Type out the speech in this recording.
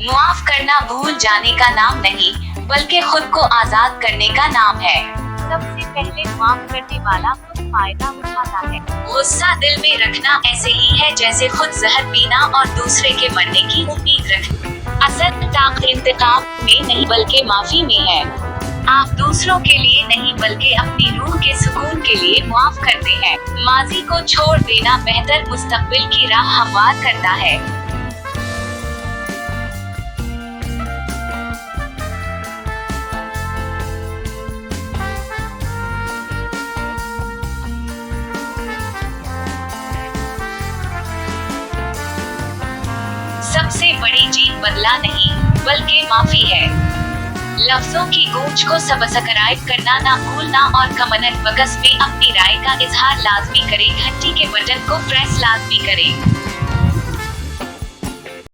मुआफ करना भूल जाने का नाम नहीं, बल्कि खुद को आजाद करने का नाम है। सबसे पहले माफ करने वाला खुद फायदा उठाता है। गुस्सा दिल में रखना ऐसे ही है जैसे खुद जहर पीना और दूसरे के मरने की उम्मीद रखना। असल ताकत इंतकाम में नहीं बल्कि माफी में है। आप दूसरों के लिए नहीं बल्कि अपनी रूह के सुकून के लिए मुआफ करते हैं। माजी को छोड़ देना बेहतर मुस्तकबिल की राह हमवार करता है। सबसे बड़ी जीत बदला नहीं, बल्कि माफी है। लफ्जों की गूंज को सब्सक्राइब करना ना भूलना और कमेंट बॉक्स में अपनी राय का इजहार लाजमी करें। घंटी के बटन को प्रेस लाजमी करें।